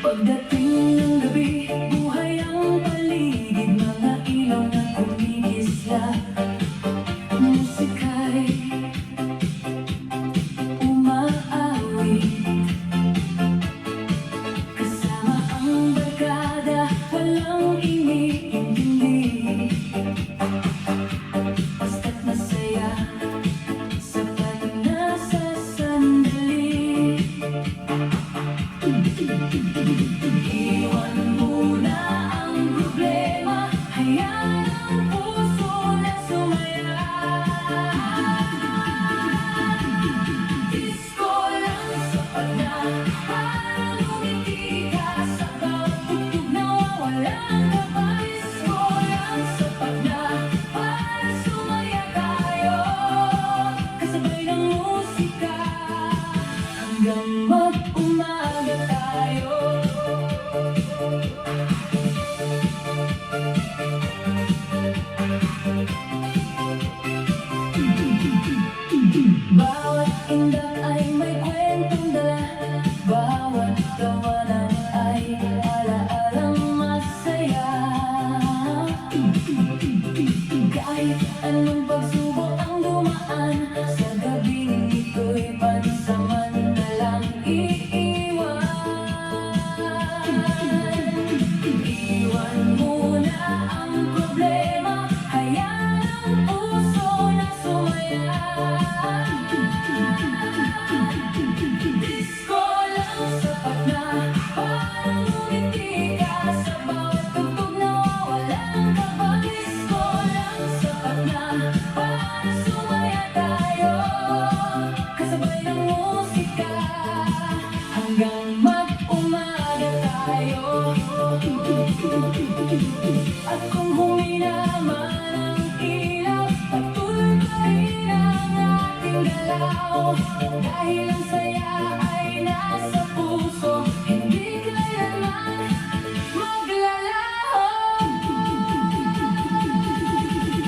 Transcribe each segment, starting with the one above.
Pagdating ng gabi, buhay ang paligid, mga ilaw na kumigisla. Musika'y umaawit, kasama ang barkada, walang iniintindi. Basta't masaya, sapat na sa sandali. Iwan muna ang problema, hayaan ang puso na sumaya. Disco lang sapat na para lumiti ka sa bawat tugtog na walang kaba. Disco lang sapat na para sumaya tayo, kasabay ng musika hanggang mag-umaga tayo. Bawat indak ay may kwentong dala, bawat tawanan ay ala-alang masaya. Kahit anong pagsubok ang dumaan, sa gabing ito'y pansamantalang iiwan. Iwan muna ang problema, hayaan ang puso na sumaya. Disco lang sapat na para lumiti ka sa bawat tugtog na walang kaba. Disco lang sapat na para sumaya tayo, kasabay ng musika hanggang mag-umaga tayo. At kung humina man ang ilaw, patuloy pa rin ang ating galaw. Dahil ang saya ay nasa puso, hindi kailanman maglalaho.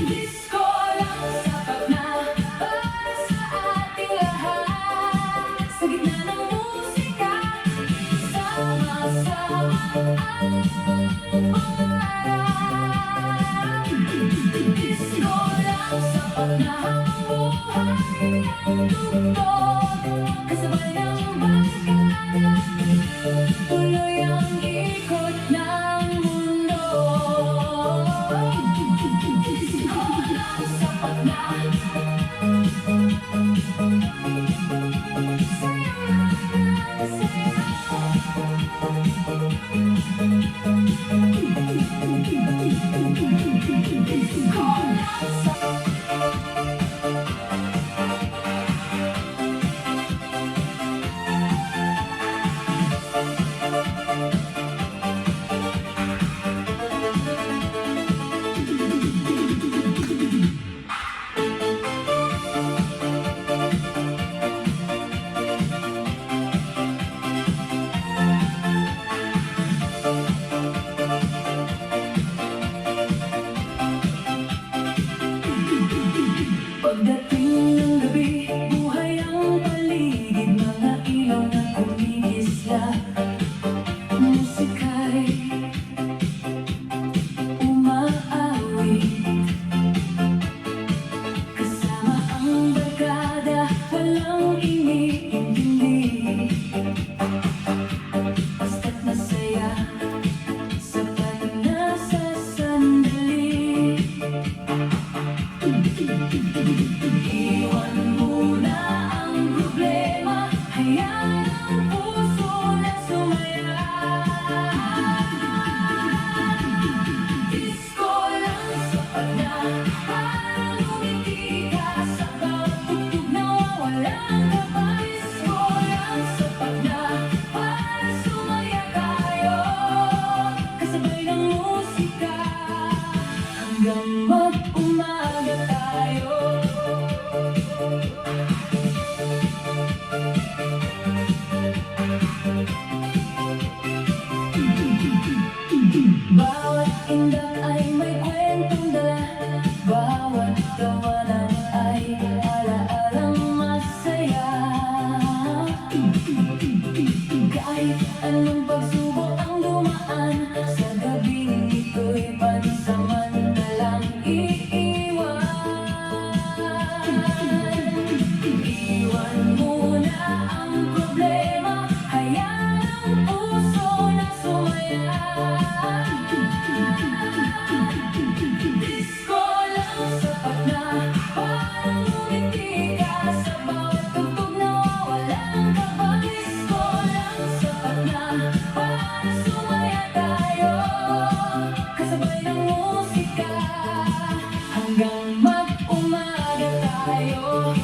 Disco lang sapat na para sa ating lahat, sa gitna ng musika, sama-sama ang pangarap. Disco lang sapat na ang buhay ang tugtog, kasabay ng barkada, tuloy ang ikot ng mundo. Disco lang sapat na, pagdating ng gabi, buhay ang paligid, mga ilaw na kumigisla. Musika'y umaawit, kasama ang barkada, walang iniintindi. Basta't masaya, sapat na sa sandali. Iwan muna ang problema, hayaan ang puso na sumaya. Disco lang sapat na para lumiti ka sa bawat tugtog na walang kaba. Disco lang sapat na para sumaya tayo, kasabay ng musika hanggang mag-umaga tayo. Bawat indak ay may kwentong dala, bawat tawanan ay ala-alang masaya. Kahit anong pagsubok na para sumaya tayo, kasabay ng musika hanggang mag-umaga tayo.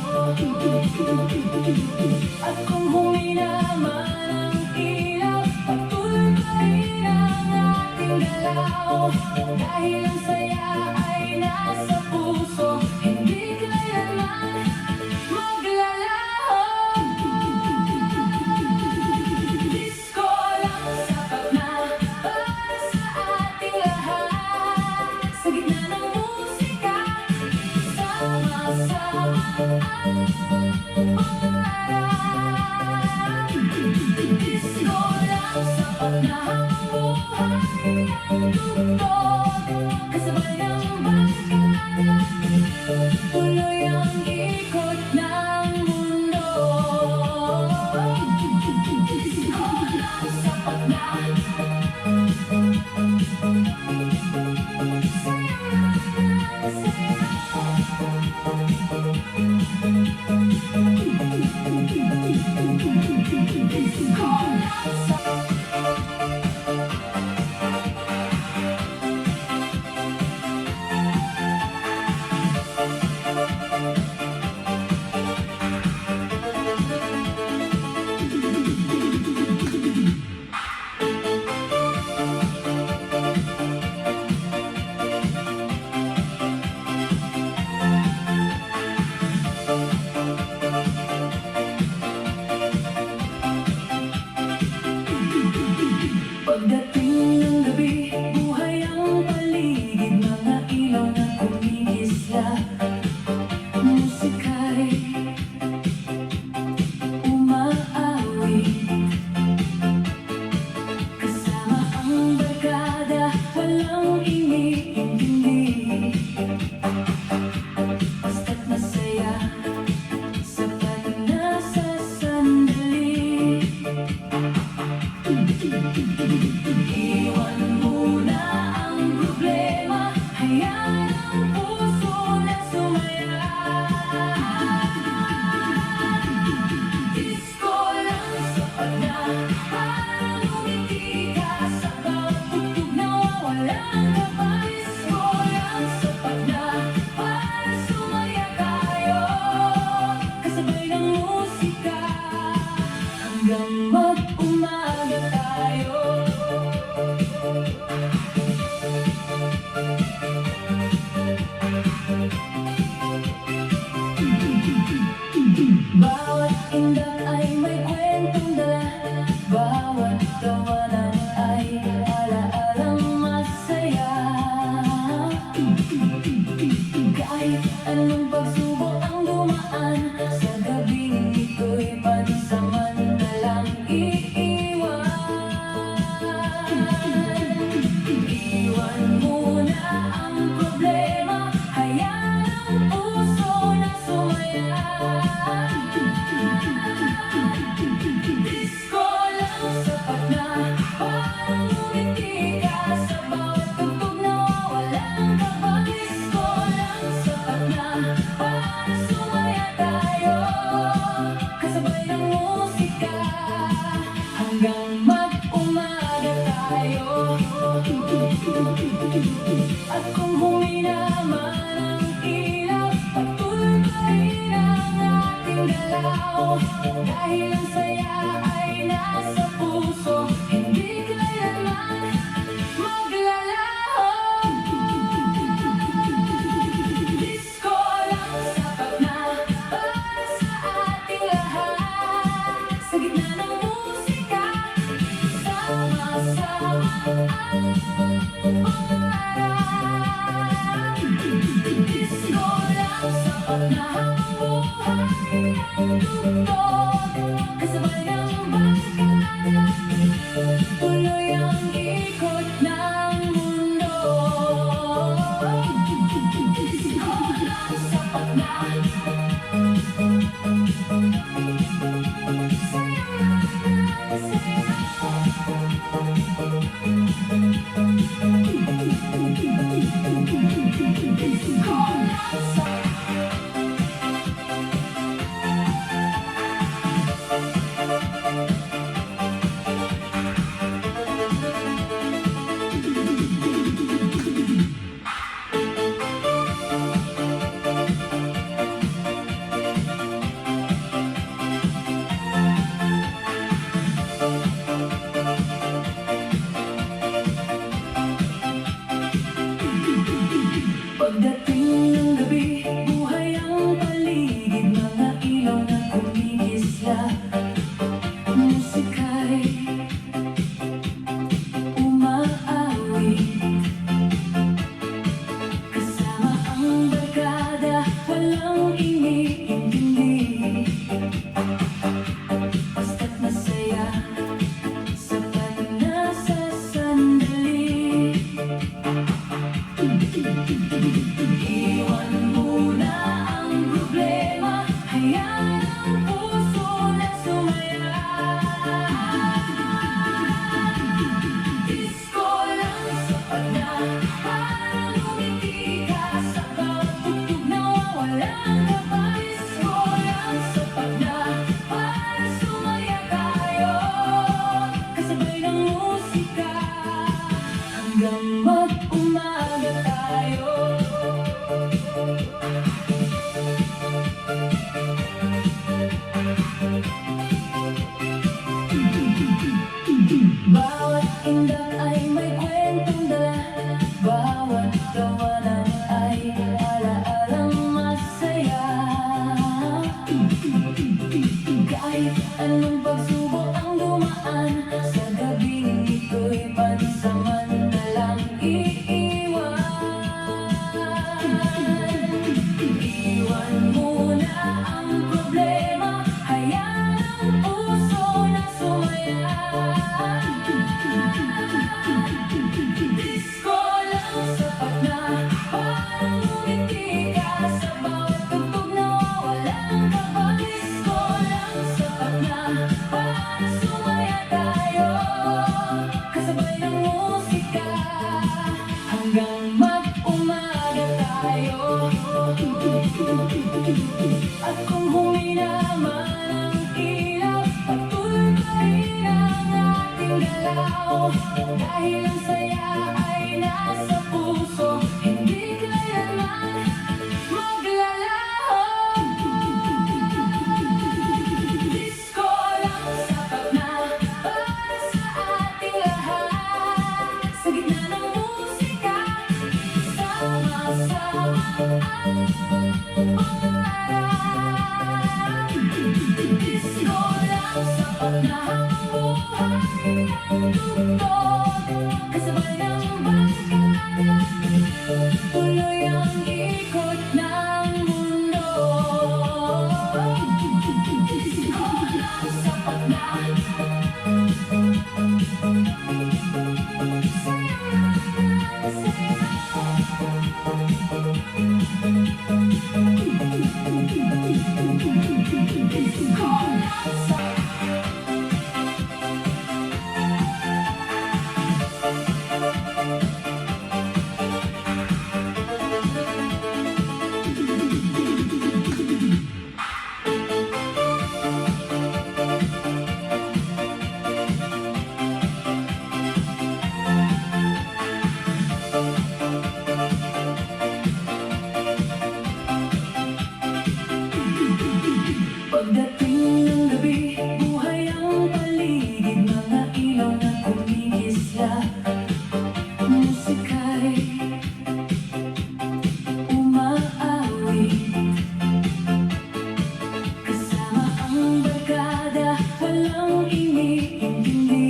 At kung humina man ang ilaw, patuloy pa rin ang ating galaw, dahil ang saya ay nasa puso, hindi kailanman maglalaho. Disco lang sapat na para sa ating lahat, sa gitna ng musika, sama-sama ang pangarap. Disco lang sapat na habang buhay ang tugtog, kasabay ng barkada, tuloy ang ikot ng mundo. Disco lang sapat na, pagdating ng gabi, buhay ang paligid, mga ilaw na kumigisla, musika'y umaawit, kasama ang barkada, walang iniintindi, basta't masaya, sapat na sa sandali. Iwan muna ang problema, hayaan ang puso na sumaya. Disco lang sapat na para ngumiti ka sa bawat tugtog na walang kaba. Disco lang sapat na para sumaya tayo, kasabay ng musika hanggang mag-umaga tayo. Bawat indak ay may kwentong dala, bawat tawanan ay ala-alang masaya. Kahit anong pagsubok ang dumaan, sa gabing ito'y pansamantalang iiwan. Iwan muna ang problema, hayaan ang puso na sumaya. Disco lang sapat na para ngumiti ka sa bawat tugtog na walang kaba. Disco lang sapat na para sumaya tayo, kasabay ng musika hanggang mag-umaga tayo. At kung humina man ang ilaw, patuloy pa rin ang ating galaw, dahil ang saya ay nasa puso, hindi kailanman maglalaho. Disco lang sapat na para sa ating lahat, sa gitna ng musika, sama-sama ang pangarap. Disco lang sapat na habang buhay ang tugtog, kasabay ng barkada, tuloy ang ikot ng mundo. Disco lang sapat na, Disco lang sapat na para ngumiti ka sa bawat tugtog na walang kaba. Disco lang sapat na para sumaya tayo kasabay ng musika hanggang mag-umaga tayo. At kung humina man ang ilaw, patuloy pa rin ang ating galaw. Dahil ang saya ay nasa puso, hindi kailanman maglalaho. Disco lang sapat na para sa ating lahat. Sa gitna ng musika, sama-sama ang pangarap. Disco lang sapat na ang buhay ang tugtog kasabay ng barkada. Tuloy ang ikot ng mundo. Disco lang sapat na. Pagdating ng gabi, buhay ang paligid, mga ilaw na kumikislap. Musika'y umaawit kasama ang barkada, walang iniintindi.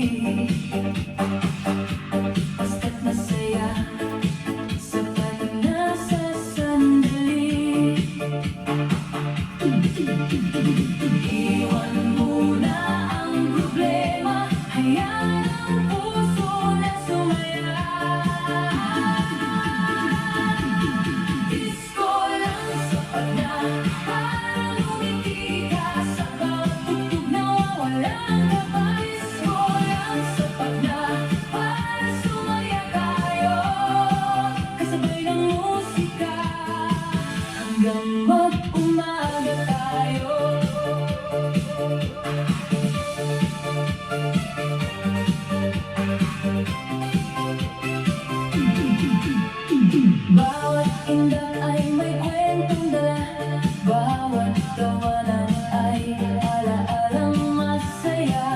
Basta't masaya, sapat na sa sandali. Iwan muna ang problema, hayaan ang puso na sumaya. Disco lang sapat na para ngumiti ka sa bawat tugtog na walang kaba. Disco lang sapat na para sumaya tayo kasabay ng musika hanggang mag-umaga tayo. Bawat indak ay may kwentong dala, bawat tawanan ay ala-alang masaya.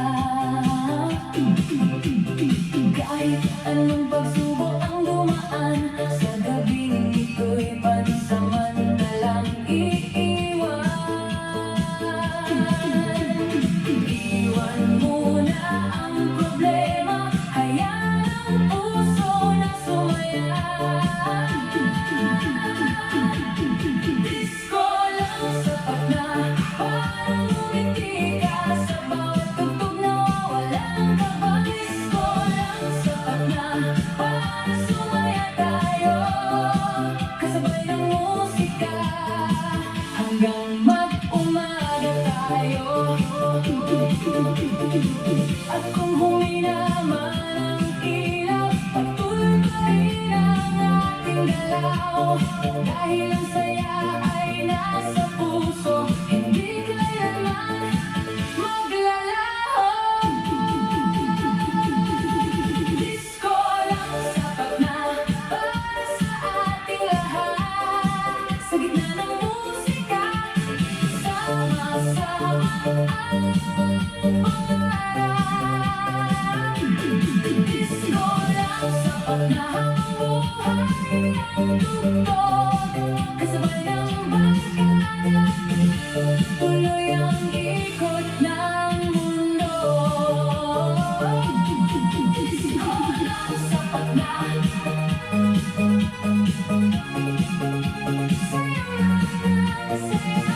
Kahit anong pagsubok ang dumaan, sa gabing ito'y pansamantalang iiwan. Iwan muna ang problema, hayaan ang puso na sumaya. Disco lang sapat na para ngumiti ka sa bawat tugtog na walang kaba. Disco lang sapat na para sumaya tayo kasabay ng musika hanggang mag-umaga tayo. At kung humina man ang ilaw, patuloy pa rin ang ating galaw. Dahil ang saya ay nasa puso, hindi kailanman maglalaho. Disco lang sapat na para sa ating lahat. Sa gitna ng musika, sama-sama ang pangarap. Disco lang sapat na ang buhay ang tugtog kasabay ng barkada. Tuloy ang ikot ng mundo. Disco lang sapat na. Saya, saya.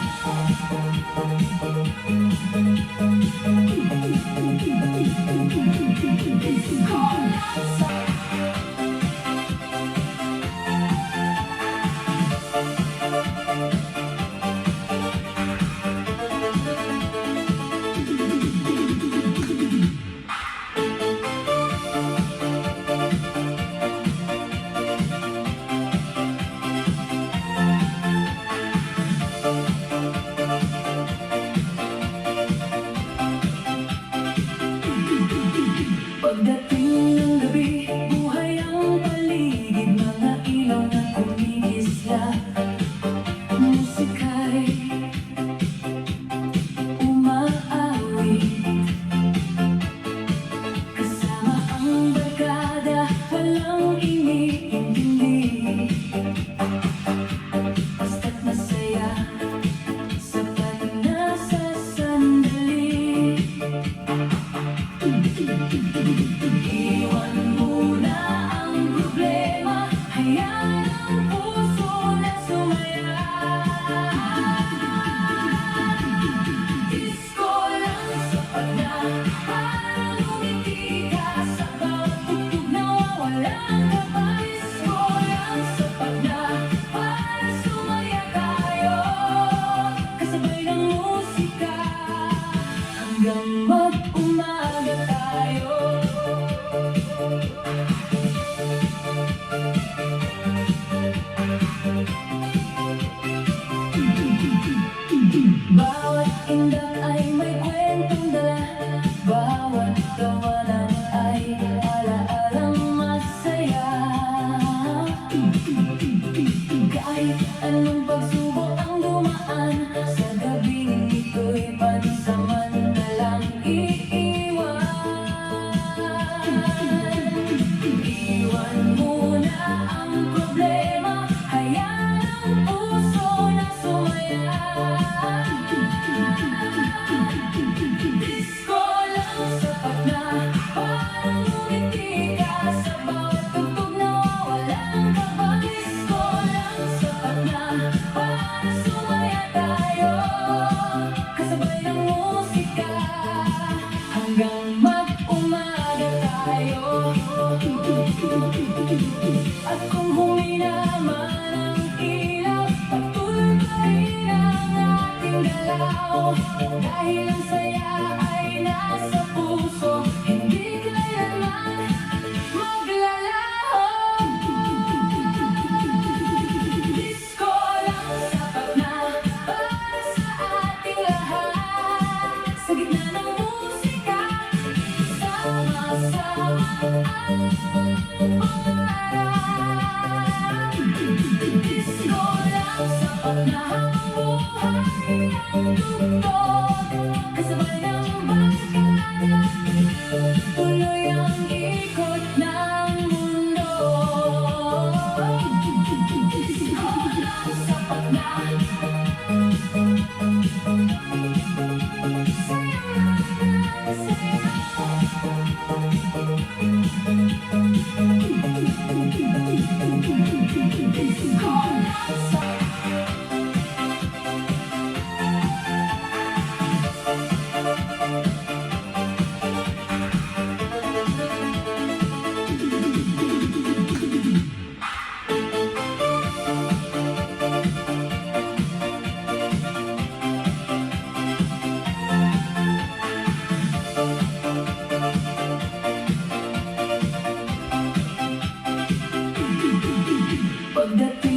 Pagdating ng gabi, buhay ang paligid, mga ilaw na kumikislap. Musika'y umaawit, kasama ang barkada, walang iniintindi. Basta't masaya, sapat na sa sandali. Iwan muna ang problema, hayaan ang puso na sumaya. Disco lang sapat na para lumiti ka sa bawat tugtog na wawalang kaba. Disco lang sapat na para sumaya tayo, kasabay ng musika hanggang mag-umaga tayo. Bawat indak ay may kwentong dala, bawat tawanan ay alaalang masaya. Kahit anong pagsubok ang dumaan, sa gabing ito'y pansamantalang iiwan. Iwan muna ang problema, hayaan ang puso na sumaya. Disco lang sapat na para lumiti ka sa bawat tugtog na wawalang kaba. Disco lang sapat na para sumaya tayo, kasabay ng musika hanggang mag-umaga tayo. At kung humina man ang ilaw, patuloy pa rin ang ating galaw. Dahil ang saya ay nasa puso, hindi kailanman maglalaho. Disco lang sapat na para sa ating lahat. Sa gitna ng musika, sama-sama ang pangarap. Disco lang sapat na ang buhay ang tugtog, kasabay ng barkada, tuloy ang ikot ng mundo. Disco lang sapat na, pagdating